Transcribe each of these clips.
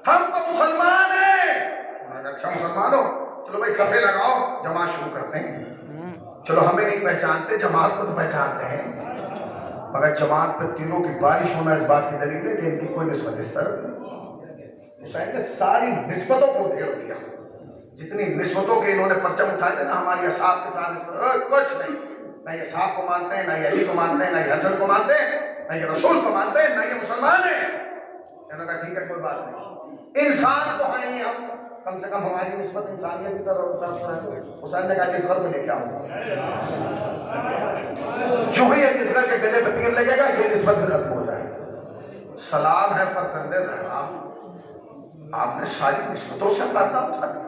हम तो मुसलमान हैं। अच्छा मुसलमान हो, चलो भाई सफे लगाओ, जमात शुरू करते हैं। चलो हमें नहीं पहचानते, जमात को तो पहचानते हैं, मगर जमात पर तीरों की बारिश होना इस बात की दलील है कि इनकी कोई निस्बत इस तरह। हुसैन ने सारी निस्बतों को उधेड़ दिया, जितनी निस्बतों के इन्होंने परचम उठाए थे ना हमारी असाब के साथ, कुछ नहीं, ना ये असाब को मानते हैं, ना ये अली को मानते हैं, ना ये हसन को मानते हैं, ना ये रसूल को मानते हैं, ना ये मुसलमान है। कहने का ठीक है कोई बात नहीं, इंसान तो हैं ही हम, कम से कम हमारी निस्बत इंसानियत की तरफ। हुसैन ने कहा जिस घर में लेके आओ, जो ही जिस घर के गले पर तीर लगेगा ये निस्बत भी खत्म हो जाएगी। सलाम है फरजंदे ज़हरा, आपने सारी निस्बतों से पर्दा उठा दिया।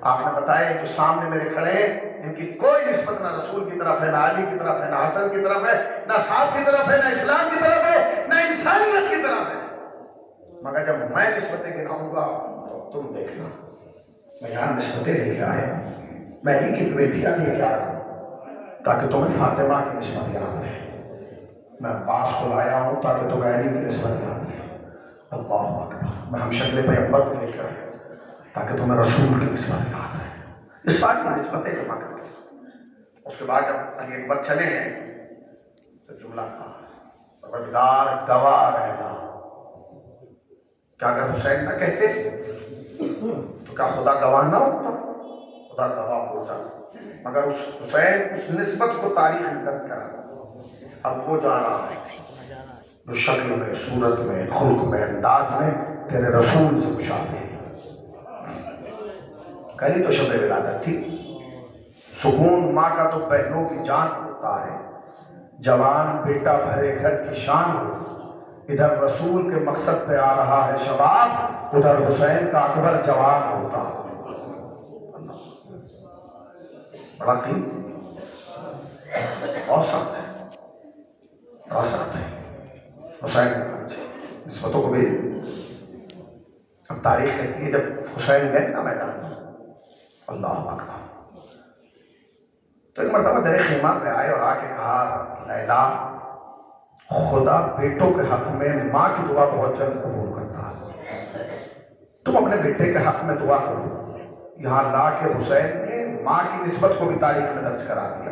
आपने बताया जो सामने मेरे खड़े हैं इनकी कोई निस्बत ना रसूल की तरफ है, ना अली की तरफ है, ना हसन की तरफ है, ना साहब की तरफ है, ना इस्लाम की तरफ है, ना इंसानियत की तरफ है। मगर जब मैं निस्बतें गिनाऊंगा तो तुम देखना, मैं यहाँ निस्बतें लेके आया, मैं अली की बेटियां लेके आया ताकि तुम्हें फातिमा की निस्बत याद रहे, मैं अब्बास को लाया हूँ ताकि तुम्हें अली की निस्बत याद रहे। अल्लाह अकबर, मैं हम शक्ल पैगंबर को लेकर आया ताकि तुम्हें रसूल की निस्बत याद रहे। इस बात की निस्बतें जमा करके उसके बाद जब अली अकबर चले हैं तो जुमला कहा, परवरदिगार गवाह रहना। क्या अगर हुसैन ना कहते तो क्या खुदा गवाह ना होता? खुदा गवाह होता, मगर उस हुसैन उस निस्बत को तारीख में दर्ज करा। अब वो जा रहा है जो शक्ल में, सूरत में, खुल्क में, अंदाज में तेरे रसूल से मुशाबे। कल तो शब विलादत थी, सुकून माँ का तो बहनों की जान होता है, जवान बेटा भरे घर की शान हो। इधर रसूल के मकसद पे आ रहा है शबाब, उधर हुसैन का अकबर जवान होता। बड़ा बहुत सख्त है, बड़ा सख्त है हुसैन के पास निस्बतों को भी। अब तारीख कहती है जब हुसैन गए ना मैदान, अल्लाह अकबर, तो एक मरतबा दरे खीमा पे आए और आके कहा, लैला खुदा बेटों के हक में माँ की दुआ बहुत जल्द कबूल करता है, तुम अपने बेटे के हक में दुआ करो। यहाँ ला के हुसैन ने माँ की निस्बत को भी तारीख में दर्ज करा दिया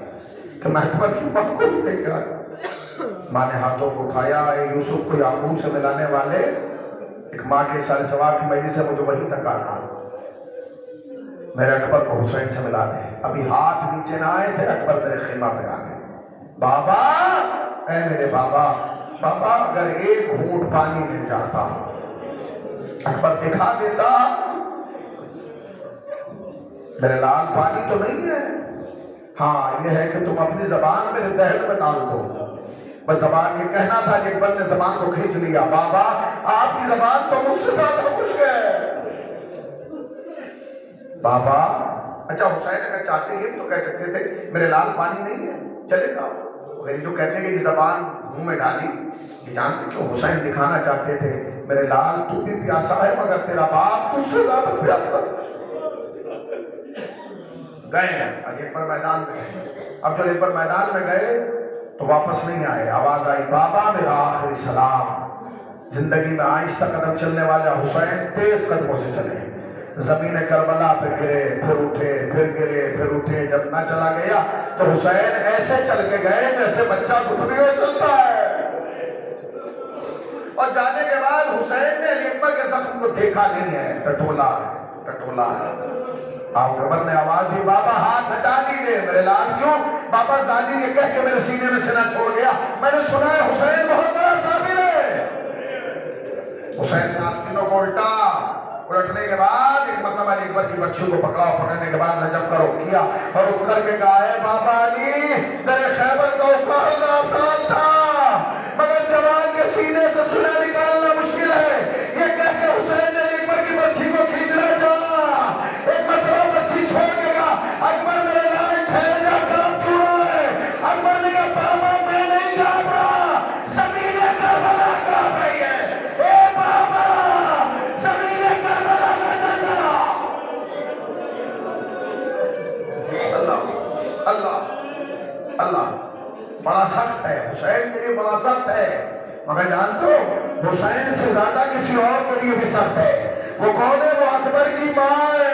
कि मैं अकबर की मौत को भी देख रहा। माँ ने हाथों को उठाया, यूसुफ को याकूब से मिलाने वाले एक माँ के सारे सवार की मजलिस से मुझे वहीं तक आना, मेरे अकबर को हुसैन से मिला दे। अभी हाथ नीचे ना आए थे अकबर मेरे खीमा पे आ गए, बाबा ऐ मेरे बाबा, बाबा अगर एक घूंट पानी मिल जाता अकबर दिखा देता। मेरे लाल पानी तो नहीं है, हाँ ये है कि तुम अपनी जबान मेरे दहन में डाल दो। बस जबान ये कहना था कि अकबर ने जबान को खींच लिया, बाबा आपकी जबान तो मुझसे ज्यादा खुश है बाबा। अच्छा हुसैन अगर चाहते ये तो कह सकते थे मेरे लाल पानी नहीं है, चलेगा। जो कहते हैं कि ये जबान मुंह में डाली, ये जानते क्यों? हुसैन दिखाना चाहते थे मेरे लाल तू भी प्यासा है मगर तेरा बाप तुझसे ज्यादा प्यासा। गए अकबर मैदान में, अब जब अकबर मैदान में गए तो वापस नहीं आए, आवाज आई, बाबा मेरा आखिरी सलाम। जिंदगी में आहिस्ता कदम चलने वाला हुसैन तेज कदमों से चले, जमीन करबला पे गिरे, फिर उठे, फिर गिरे, फिर उठे। जब ना चला गया तो हुसैन ऐसे चल के गए जैसे बच्चा घुटनियों चलता है। और जाने के बाद हुसैन ने अकबर के जख्म को देखा नहीं है, टटोला टटोला। अकबर ने आवाज दी, बाबा हाथ हटा लीजिए। मेरे लाल क्यों? बाबा जालिम ये कह के मेरे सीने में सीना छोड़ गया, मैंने सुना है हुसैन बहुत बड़ा साबिर है। हुसैन ने आस्तीनों को उलटने के बाद एक मतलब अकबर की बच्ची को पकड़ा, पकड़ने के बाद नजफ का रुख किया और रुक करके कहा है, बाबा अली तेरे खैबर का उखाड़ना आसान था मगर जवान के सीने से सीना निकालना मुश्किल है। ये कह के हुसैन ने अकबर की बच्ची को खींचना चाहा, एक मतलब बच्ची छोड़ के कहा, अकबर मेरे लाल ठहर जा, काम क्यों है? अकबर ने कहा, बाबा मैं नहीं जा रहा, जमीन करबला कांप रही है। ए बाबा जमीन करबला नजर चला। अल्लाह अल्लाह अल्लाह, बड़ा सख्त है हुसैन के लिए, बड़ा सख्त है। मगर जानते हो हुसैन से ज्यादा किसी और के लिए भी सख्त है। वो कौन है? वो अकबर की माँ है।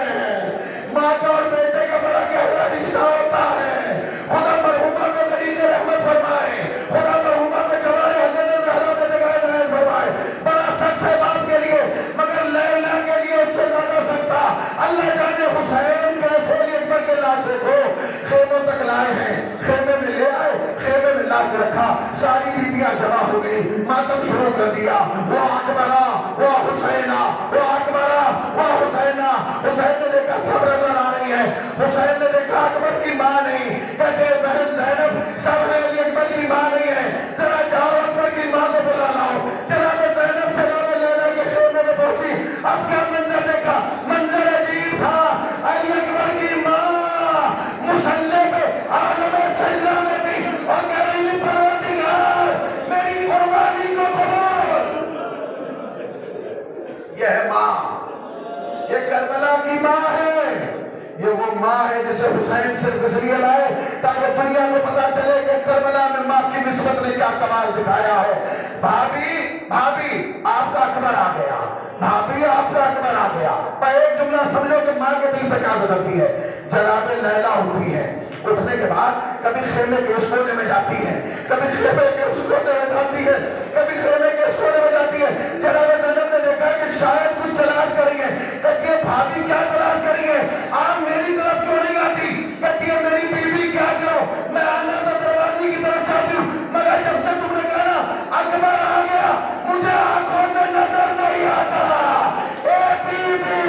माँ का और बेटे का बड़ा गहरा रिश्ता होता है। खुदा मरहुमा को गरीब रहमत फरमाए, खुदा मरहुमा को जवान हज़रत ज़हरा में जगह नायब फरमाए। बड़ा सख्त है बाप के लिए, मगर लैला के लिए उससे ज्यादा सख्त था। अल्लाह जाने हुसैन कैसे अकबर के लाशे को खेमों तक लाए हैं, खेमे में ले आए, खेमे में ला के रखा। सारी बीबियां जमा हो गई, मातम शुरू कर दिया। वो अकबरा, वो हुसैना, वो अकबरा, वो हुसैना। हुसैन ने देखा सब नजर आ रही है। हुसैन ने देखा अकबर की माँ नहीं, कहते बहन ज़ैनब सब है, ये अकबर की माँ नहीं है। जरा जाओ अकबर की माँ को बुला लाओ। जनाब ज़ैनब जनाब लैला के खेमे में पहुंची। अब क्या मंजर देखा? मंजर अजीब था। अली अकबर की माँ मुसल्ले पे आलम सजदा में थी और कह रही थी परवरदिगार मेरी कुर्बानी को कबूल। यह है माँ, ये करबला की माँ है। ये वो माँ है जिसे हुसैन सिर्फ इसलिए लाए ताकि दुनिया को पता चले कि करबला में माँ की निस्बत ने क्या कमाल दिखाया है। भाभी भाभी आपका अकबर आ गया, भाभी आपका अकबर आ गया। पर एक जुमला समझो कि माँ के दिल पे क्या गुजरती है। जनाबे लैला उठती है, उठने के बाद कभी खेमे के उस कोने में जाती है, कभी खेमे के उस कोने में जाती है, कभी खेमे के उस कोने में जाती है। जनाबे ज़ैनब ने देखा कि शायद कुछ तलाश करेंगे। कहती है भाभी क्या तलाश करेंगे? आप मेरी तरफ क्यों नहीं आती? कहती है मेरी बीवी क्या करो, मैं आना तो दरवाजे की तरफ चाहती हूँ, मगर जब से तुमने कहा ना अकबर आ गया मुझे आंखों से नजर नहीं आता। ए बीबी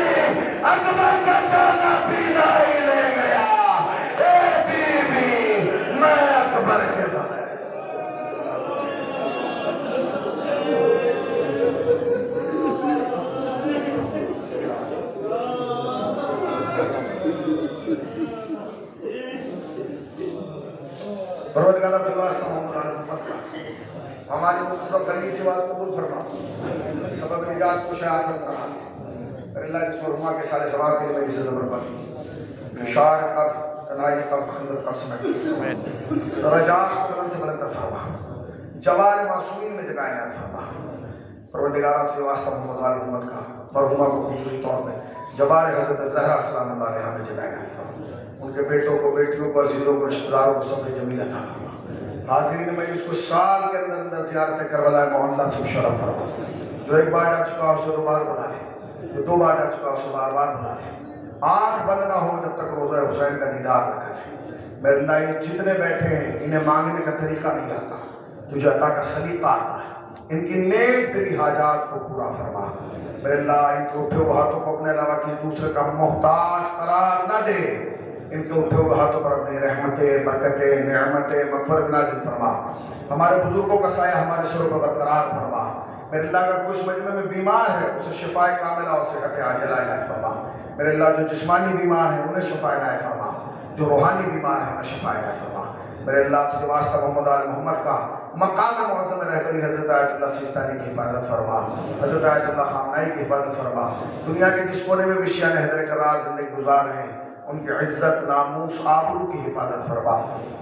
अकबर का जाना पीना ही ले गया। ए बीबी मैं अकबर के बगैर हमारी मुख्तसर खलील से बात कबूल फरमा, सबब निजात को शासन करा। अल्लाह के सुरमा के सारे सवाल के लिए मेरी सदर पर शार कब तनाई कब खंदर कब समझ दरजात को बुलंद से बुलंद फरमा, जवाल मासूमीन में जगह इनायत फरमा। परवरदिगार तुझे वास्ता मोहम्मद वाले मोहम्मद का मरहुमा को खुसूसी तौर पर जवाल हज़रत ज़हरा सलाम अलैहा में जगह इनायत फरमा। उनके बेटों को, बेटियों को, अज़ीज़ों को, रिश्तेदारों को सब्र जमील अता फरमा। हाज़रीन में इसको साल के अंदर अंदर ज़ियारत करबला मोहल्ला से शरफ फरमा। जो एक बार जा चुका उसे 2 बार बुला ले, जो 2 बार जा चुका उसे बार बार बुला ले। आँख बंद ना हो जब तक रोज़ा हुसैन का दीदार न करे। मेरे अल्लाह जितने बैठे हैं इन्हें मांगने का तरीका नहीं आता, तुझे अता का सलीका आता है। इनकी नेक दिली हाजात को पूरा फरमा। मेरे अल्लाह इनके उठे हुए हाथों को अपने अलावा किसी दूसरे का मोहताज करार न दे। इनके उठे हुए हाथों पर अपनी रहमतें, बरकतें, नेमतें, मग़फ़िरत नाज़िल फरमा। हमारे बुजुर्गों का साया हमारे सरों पर बरकरार फरमा। मेरे अल्लाह अगर कोई इस मजमे में बीमार है उसे शिफाए कामिला और सेहत आजिला इनायत फरमा। मेरे अल्लाह जो जिस्मानी बीमार है उन्हें शिफा इनायत फरमा, जो रूहानी बीमार है उन्हें शिफा इनायत फरमा। मेरे अल्लाह तुझे वास्ता मोहम्मद आल मोहम्मद का मकाम मुअज़्ज़म रहबरी हज़रत आयतुल्लाह सिस्तानी की हिफाजत फरमा, हज़रत आयतुल्लाह ख़ामनाई की हिफाजत फरमा। दुनिया के जिस कोने में भी शिया हैदर करार ज़िंदगी गुजार हैं उनकी इज़्ज़त, नामूस, आबरू की हिफाजत फरमा।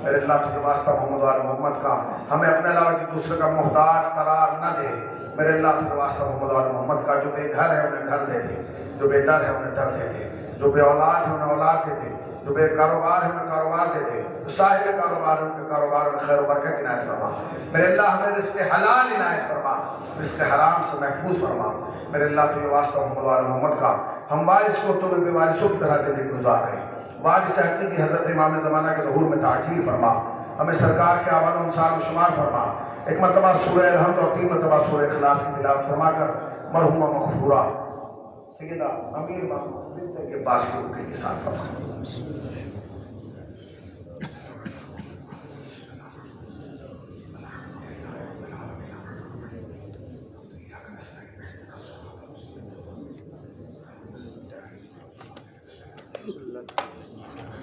मेरे अल्लाह तुझे वास्ता मोहम्मद आल मोहम्मद का हमें अपने अलावा किसी दूसरे का मोहताज करार न दे। मेरे अल्लाह तुझे वास्ता मोहम्मद आल मोहम्मद का जो बेघर है उन्हें घर दे दे, जो बेदर है उन्हें दर दे दे, जो बे औलाद है उन्हें औलाद दे दे, जो बेकारोबार है उन्हें कारोबार दे दे, जो साहिब कारोबार है उनके कारोबार में खैर बरकत इनायत फरमा। मेरे अल्लाह हमें रिज़्क़ हलाल इनायत फरमा, रिज़्क़ हराम से महफूज फरमा। मेरे अल्लाह तुझे वास्ता मोहम्मद आल मोहम्मद का हम वारिस को तो बेवारिसों की तरह ज़िंदगी गुजार रहे हैं। वारिस हक़ीक़ी हज़रत इमाम ज़माना के ज़हूर में ताजील फरमा। हमें सरकार के आवान अनुसार में शुमार फरमा। एक मरतबा सूरह अलहम्द और 3 मरतबा सूरह इखलास की तिलावत फरमा कर मरहुमा मग़फ़ूरा सैयदा अमीर बिन्त के पास के रुके के साथ फरमा। Bismillah.